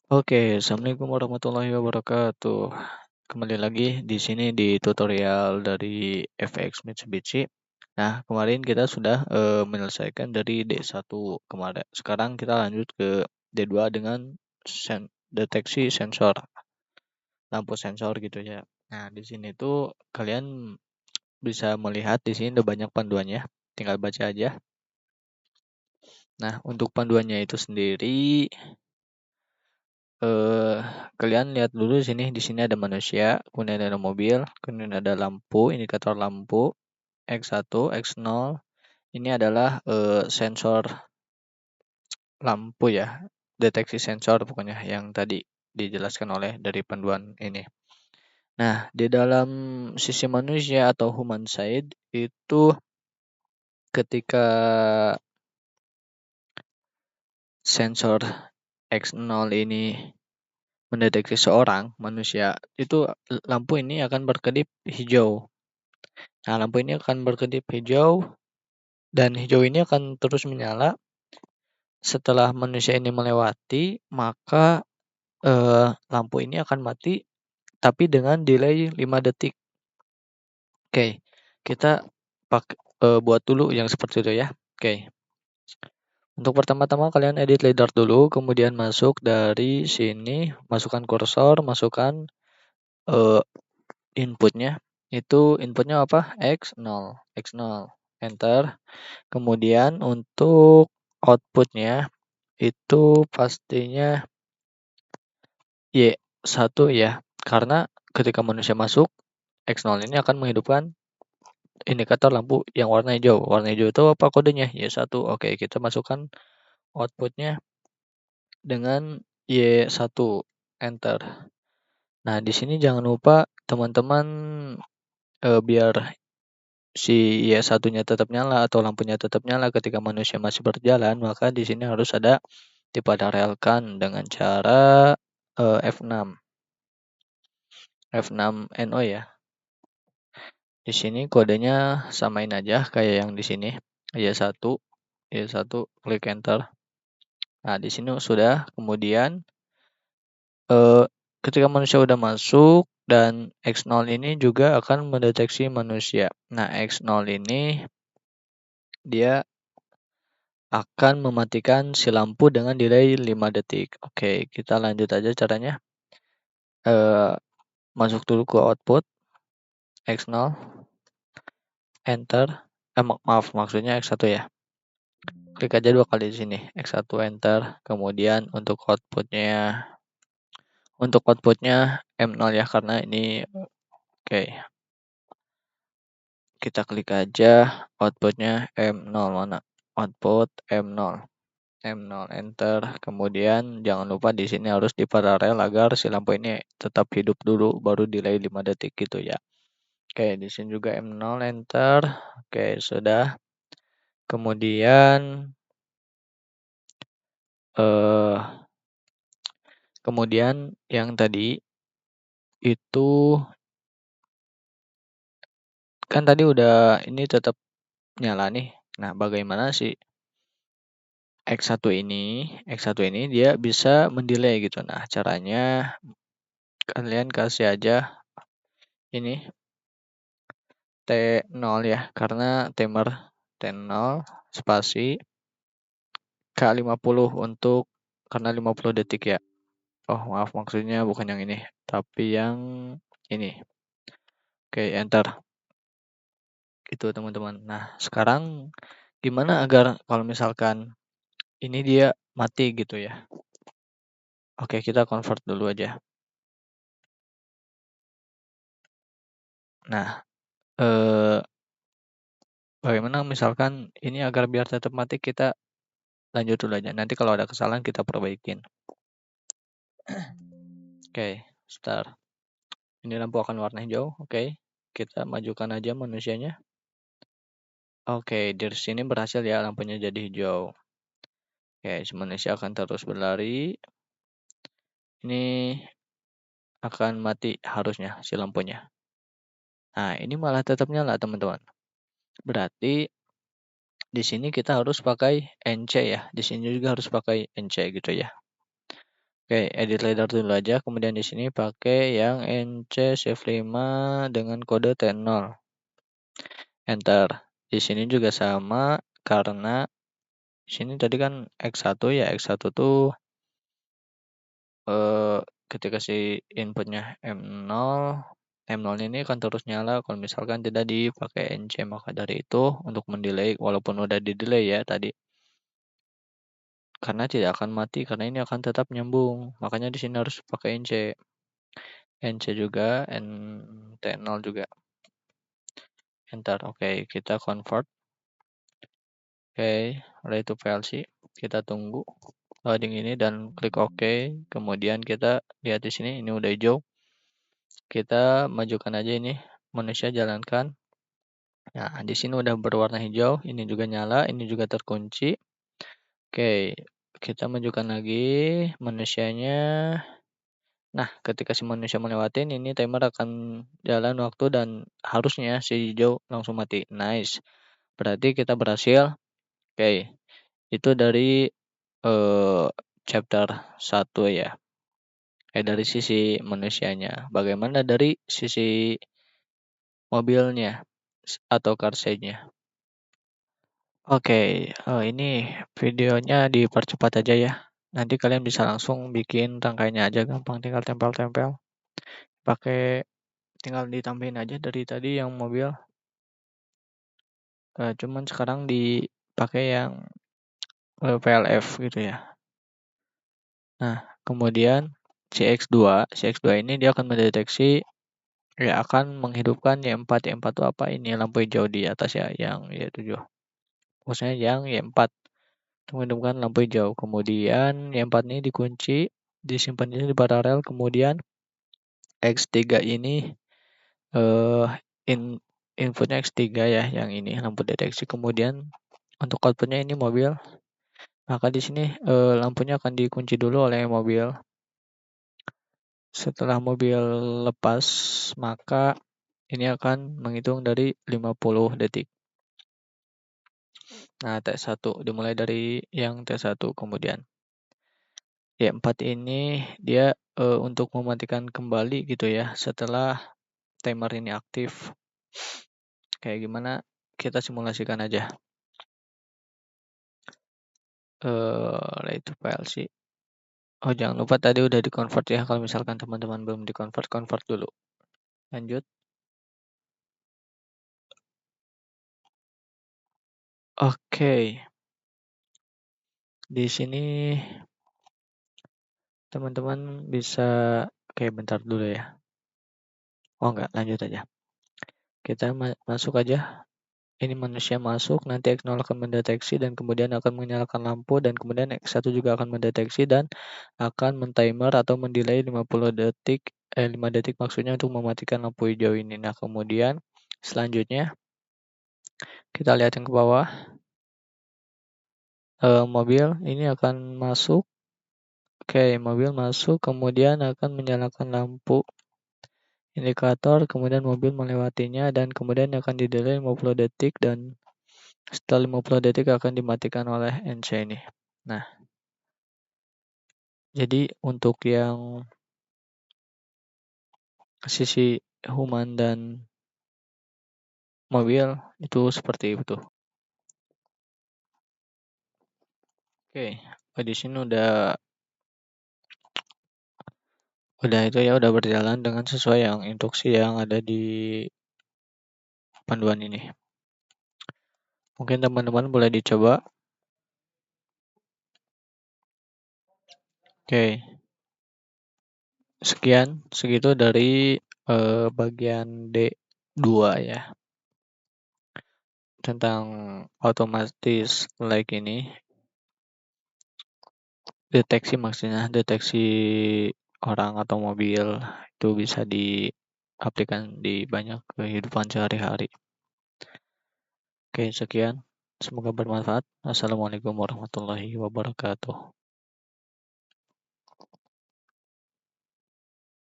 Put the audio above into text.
Oke, assalamualaikum warahmatullahi wabarakatuh. Kembali lagi di sini di tutorial dari FX Mitsubishi. Nah, kemarin kita sudah menyelesaikan dari D1 kemarin. Sekarang kita lanjut ke D2 dengan deteksi sensor, lampu sensor gitu ya. Nah, di sini tuh kalian bisa melihat di sini ada banyak panduannya. Tinggal baca aja. Nah, untuk panduannya itu sendiri eh kalian lihat dulu di sini ada manusia, kemudian ada mobil, kemudian ada lampu, indikator lampu, X1, X0. Ini adalah sensor lampu ya, deteksi sensor pokoknya yang tadi dijelaskan oleh dari panduan ini. Nah, di dalam sisi manusia atau human side itu ketika sensor X0 ini mendeteksi seorang manusia, itu lampu ini akan berkedip hijau. Nah, lampu ini akan berkedip hijau dan hijau ini akan terus menyala. Setelah manusia ini melewati, maka lampu ini akan mati tapi dengan delay 5 detik. Oke, kita buat dulu yang seperti itu ya. Oke. Untuk pertama-tama kalian edit ladder dulu, kemudian masuk dari sini, masukkan kursor, masukkan inputnya. Itu inputnya apa? X0, X0, enter. Kemudian untuk outputnya itu pastinya Y1 ya, karena ketika manusia masuk, X0 ini akan menghidupkan indikator lampu yang warna hijau. Warna hijau itu apa kodenya? Y1. Oke, kita masukkan outputnya dengan Y1, enter. Nah, di sini jangan lupa teman-teman biar si Y1-nya tetap nyala atau lampunya tetap nyala ketika manusia masih berjalan, maka di sini harus ada diparalelkan dengan cara F6. F6NO ya. Di sini kodenya samain aja kayak yang di sini. Y1, Y1 klik enter. Nah, di sini sudah. Kemudian ketika manusia udah masuk dan X0 ini juga akan mendeteksi manusia. Nah, X0 ini dia akan mematikan si lampu dengan delay 5 detik. Oke, kita lanjut aja caranya. Masuk dulu ke output X0, enter. Maaf, maksudnya X1 ya. Klik aja 2 kali di sini, X1 enter. Kemudian untuk outputnya M0 ya, karena ini oke. Kita klik aja outputnya M0 mana? Output M0. M0 enter. Kemudian jangan lupa di sini harus diparalel agar si lampu ini tetap hidup dulu baru delay 5 detik gitu ya. Oke, di sini juga M0 enter. Oke, sudah. Kemudian yang tadi itu kan tadi udah ini tetap nyala nih. Nah, bagaimana sih X1 ini dia bisa mendelay gitu. Nah, caranya kalian kasih aja ini T0 ya, karena timer T0 spasi K50 untuk karena 50 detik ya. Oh, maaf maksudnya bukan yang ini, tapi yang ini. Oke, enter. Gitu teman-teman. Nah, sekarang gimana agar kalau misalkan ini dia mati gitu ya. Oke, kita convert dulu aja. Nah, bagaimana misalkan ini agar biar tetap mati kita lanjut dulu aja. Nanti kalau ada kesalahan kita perbaikin. Oke, start. Ini lampu akan warna hijau. Oke, kita majukan aja manusianya. Oke, dari sini berhasil ya lampunya jadi hijau. Oke, si manusia akan terus berlari. Ini akan mati harusnya si lampunya. Nah, ini malah tetap nyala teman-teman. Berarti di sini kita harus pakai NC ya. Di sini juga harus pakai NC gitu ya. Oke, edit ladder dulu aja. Kemudian di sini pakai yang NC Shift 5 dengan kode T0. Enter. Di sini juga sama karena di sini tadi kan X1 ya. X1 tuh ketika si inputnya M0, M0 ini akan terus nyala kalau misalkan tidak dipakai NC. Maka dari itu untuk mendelay walaupun udah di delay ya tadi, karena tidak akan mati karena ini akan tetap nyambung. Makanya di sini harus pakai NC. NC juga, NT0 juga. Enter. Oke, kita convert. Oke, ready to PLC. Kita tunggu loading ini dan klik OK. Kemudian kita lihat di sini ini udah hijau. Kita majukan aja ini, manusia jalankan. Nah, di sini udah berwarna hijau, ini juga nyala, ini juga terkunci. Oke, kita majukan lagi manusianya. Nah, ketika si manusia melewatin, ini timer akan jalan waktu dan harusnya si hijau langsung mati. Nice. Berarti kita berhasil. Oke, itu dari eh, chapter 1 ya. Dari sisi manusianya. Bagaimana dari sisi mobilnya atau car nya? Oke, ini videonya dipercepat aja ya. Nanti kalian bisa langsung bikin rangkaiannya aja gampang, tinggal tempel-tempel. Tinggal ditambahin aja dari tadi yang mobil. Cuman sekarang dipakai yang PLF gitu ya. Nah, kemudian CX2 ini dia akan mendeteksi, ya akan menghidupkan Y4. Y4 itu apa? Ini lampu hijau di atas ya, yang Y7. Maksudnya yang Y4 menghidupkan lampu hijau. Kemudian Y4 ini dikunci, disimpan di paralel. Kemudian X3 ini eh in inputnya X3 ya, yang ini lampu deteksi. Kemudian untuk outputnya ini mobil. Maka di sini lampunya akan dikunci dulu oleh mobil. Setelah mobil lepas, maka ini akan menghitung dari 50 detik. Nah, T1 dimulai dari yang T1. Kemudian Y4 ini dia untuk mematikan kembali gitu ya setelah timer ini aktif. Kayak gimana? Kita simulasikan aja. Itu PLC. Oh, jangan lupa tadi udah di-convert ya. Kalau misalkan teman-teman belum di-convert, convert dulu. Lanjut. Oke. Di sini teman-teman bisa bentar dulu ya. Oh enggak, lanjut aja. Kita masuk aja. Ini manusia masuk, nanti X0 akan mendeteksi dan kemudian akan menyalakan lampu dan kemudian X1 juga akan mendeteksi dan akan men-timer atau mendelay 50 detik 5 detik maksudnya untuk mematikan lampu hijau ini. Nah, kemudian selanjutnya kita lihat yang ke bawah. Mobil ini akan masuk. Oke, mobil masuk kemudian akan menyalakan lampu indikator, kemudian mobil melewatinya dan kemudian akan didelay 50 detik dan setelah 50 detik akan dimatikan oleh NC ini. Nah, jadi untuk yang sisi human dan mobil itu seperti itu. Oke, di sini udah itu ya, udah berjalan dengan sesuai yang instruksi yang ada di panduan ini. Mungkin teman-teman boleh dicoba. Oke. Segitu dari bagian D2 ya. Tentang otomatis like ini. Deteksi maksudnya, deteksi orang atau mobil itu bisa diaplikasikan di banyak kehidupan sehari-hari. Oke, sekian. Semoga bermanfaat. Assalamualaikum warahmatullahi wabarakatuh.